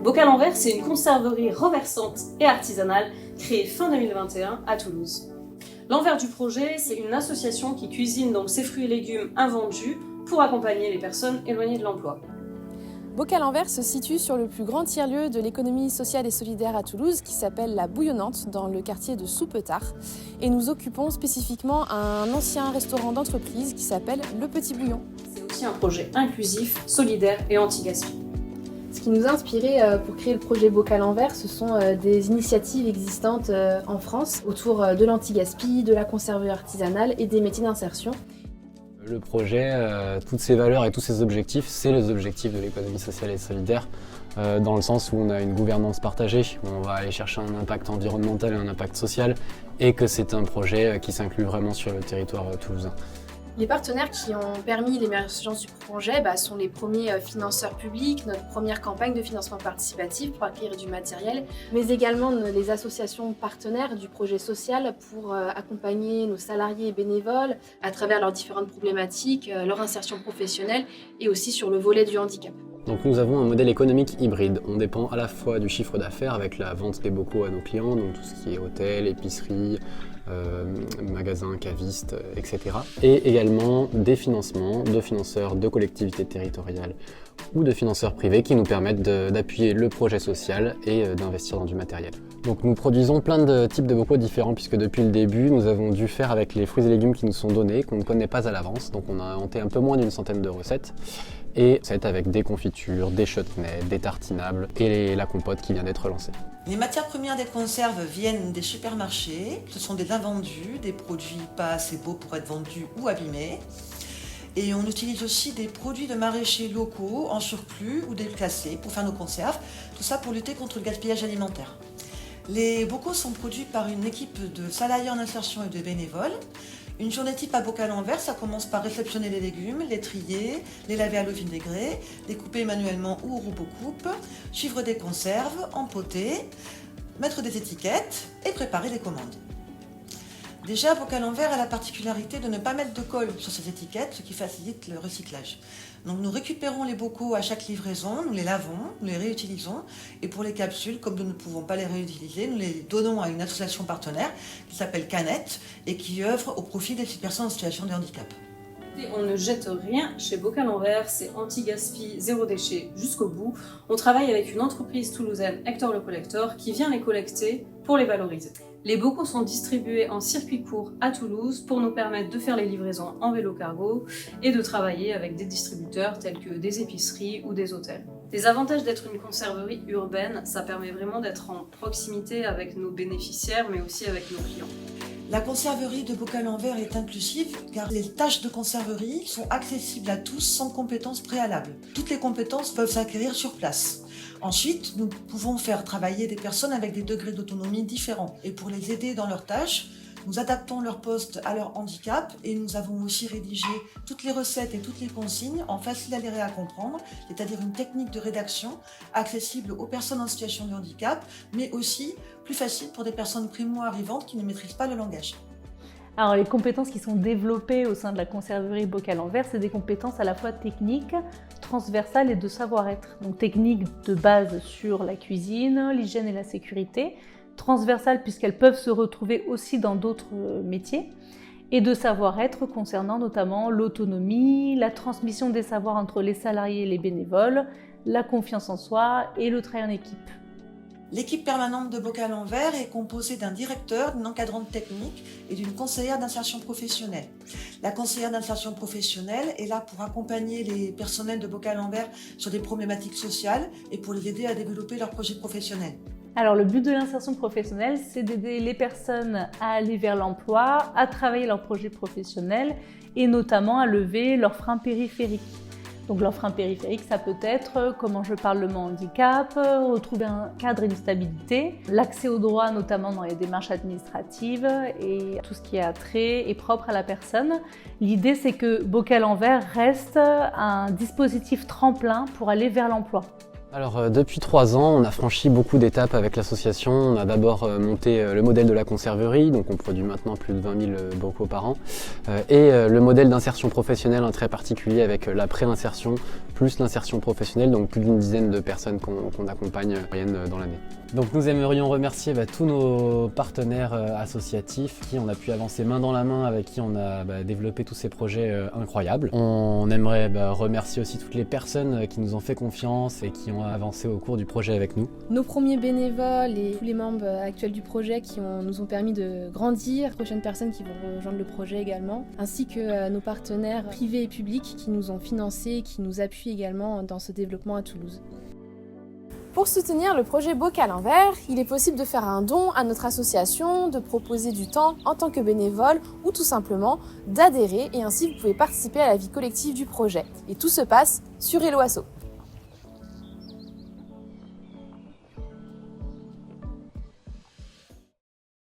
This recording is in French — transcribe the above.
Bocal en verre, c'est une conserverie renversante et artisanale créée fin 2021 à Toulouse. L'envers du projet, c'est une association qui cuisine donc ses fruits et légumes invendus pour accompagner les personnes éloignées de l'emploi. Bocal en verre se situe sur le plus grand tiers-lieu de l'économie sociale et solidaire à Toulouse qui s'appelle La Bouillonnante dans le quartier de Soupetard. Et nous occupons spécifiquement un ancien restaurant d'entreprise qui s'appelle Le Petit Bouillon. C'est aussi un projet inclusif, solidaire et anti-gaspi. Ce qui nous a inspiré pour créer le projet Bocal en verre, ce sont des initiatives existantes en France autour de l'anti-gaspi, de la conserverie artisanale et des métiers d'insertion. Le projet, toutes ses valeurs et tous ses objectifs, c'est les objectifs de l'économie sociale et solidaire, dans le sens où on a une gouvernance partagée, où on va aller chercher un impact environnemental et un impact social, et que c'est un projet qui s'inclut vraiment sur le territoire toulousain. Les partenaires qui ont permis l'émergence du projet sont les premiers financeurs publics, notre première campagne de financement participatif pour acquérir du matériel, mais également les associations partenaires du projet social pour accompagner nos salariés et bénévoles à travers leurs différentes problématiques, leur insertion professionnelle et aussi sur le volet du handicap. Donc nous avons un modèle économique hybride. On dépend à la fois du chiffre d'affaires avec la vente des bocaux à nos clients, donc tout ce qui est hôtel, épicerie, magasins, cavistes, etc. Et également des financements de financeurs de collectivités territoriales ou de financeurs privés qui nous permettent d'appuyer le projet social et d'investir dans du matériel. Donc nous produisons plein de types de bocaux différents puisque depuis le début nous avons dû faire avec les fruits et légumes qui nous sont donnés, qu'on ne connaît pas à l'avance, donc on a inventé un peu moins d'une centaine de recettes. Et c'est avec des confitures, des chutneys, des tartinables et la compote qui vient d'être lancée. Les matières premières des conserves viennent des supermarchés. Ce sont des invendus, des produits pas assez beaux pour être vendus ou abîmés. Et on utilise aussi des produits de maraîchers locaux en surplus ou déclassés pour faire nos conserves. Tout ça pour lutter contre le gaspillage alimentaire. Les bocaux sont produits par une équipe de salariés en insertion et de bénévoles. Une journée type à Bocal en verre, ça commence par réceptionner les légumes, les trier, les laver à l'eau vinaigrée, les couper manuellement ou au robot coupe, suivre des conserves, empoter, mettre des étiquettes et préparer les commandes. Déjà, Bocal en verre a la particularité de ne pas mettre de colle sur ces étiquettes, ce qui facilite le recyclage. Donc nous récupérons les bocaux à chaque livraison, nous les lavons, nous les réutilisons et pour les capsules, comme nous ne pouvons pas les réutiliser, nous les donnons à une association partenaire qui s'appelle Canette et qui œuvre au profit des personnes en situation de handicap. On ne jette rien chez Bocal en verre, c'est anti-gaspi, zéro déchet jusqu'au bout. On travaille avec une entreprise toulousaine, Hector le Collector, qui vient les collecter pour les valoriser. Les bocaux sont distribués en circuit court à Toulouse pour nous permettre de faire les livraisons en vélo cargo et de travailler avec des distributeurs tels que des épiceries ou des hôtels. Les avantages d'être une conserverie urbaine, ça permet vraiment d'être en proximité avec nos bénéficiaires mais aussi avec nos clients. La conserverie de Bocal en verre est inclusive car les tâches de conserverie sont accessibles à tous sans compétences préalables. Toutes les compétences peuvent s'acquérir sur place. Ensuite, nous pouvons faire travailler des personnes avec des degrés d'autonomie différents. Et pour les aider dans leurs tâches, nous adaptons leur poste à leur handicap et nous avons aussi rédigé toutes les recettes et toutes les consignes en facile à lire et à comprendre, c'est-à-dire une technique de rédaction accessible aux personnes en situation de handicap, mais aussi plus facile pour des personnes primo-arrivantes qui ne maîtrisent pas le langage. Alors les compétences qui sont développées au sein de la conserverie Bocal en verre, c'est des compétences à la fois techniques, transversales et de savoir-être. Donc techniques de base sur la cuisine, l'hygiène et la sécurité, transversales puisqu'elles peuvent se retrouver aussi dans d'autres métiers, et de savoir-être concernant notamment l'autonomie, la transmission des savoirs entre les salariés et les bénévoles, la confiance en soi et le travail en équipe. L'équipe permanente de Bocal en verre est composée d'un directeur, d'une encadrante technique et d'une conseillère d'insertion professionnelle. La conseillère d'insertion professionnelle est là pour accompagner les personnels de Bocal en verre sur des problématiques sociales et pour les aider à développer leurs projets professionnels. Alors le but de l'insertion professionnelle, c'est d'aider les personnes à aller vers l'emploi, à travailler leur projet professionnel et notamment à lever leurs freins périphériques. Donc leur frein périphérique, ça peut être comment je parle le handicap, retrouver un cadre et une stabilité, l'accès aux droits notamment dans les démarches administratives et tout ce qui est attrait et propre à la personne. L'idée c'est que Bocal en verre reste un dispositif tremplin pour aller vers l'emploi. Alors depuis 3 ans, on a franchi beaucoup d'étapes avec l'association. On a d'abord monté le modèle de la conserverie, donc on produit maintenant plus de 20 000 bocaux par an, et le modèle d'insertion professionnelle très particulier avec la pré-insertion plus l'insertion professionnelle, donc plus d'une dizaine de personnes qu'on accompagne en moyenne dans l'année. Donc nous aimerions remercier tous nos partenaires associatifs qui on a pu avancer main dans la main, avec qui on a développé tous ces projets incroyables. On aimerait remercier aussi toutes les personnes qui nous ont fait confiance et qui ont avancé au cours du projet avec nous. Nos premiers bénévoles et tous les membres actuels du projet qui nous ont permis de grandir, les prochaines personnes qui vont rejoindre le projet également, ainsi que nos partenaires privés et publics qui nous ont financés et qui nous appuient également dans ce développement à Toulouse. Pour soutenir le projet Boc à l'envers, il est possible de faire un don à notre association, de proposer du temps en tant que bénévole ou tout simplement d'adhérer et ainsi vous pouvez participer à la vie collective du projet. Et tout se passe sur Hello Asso.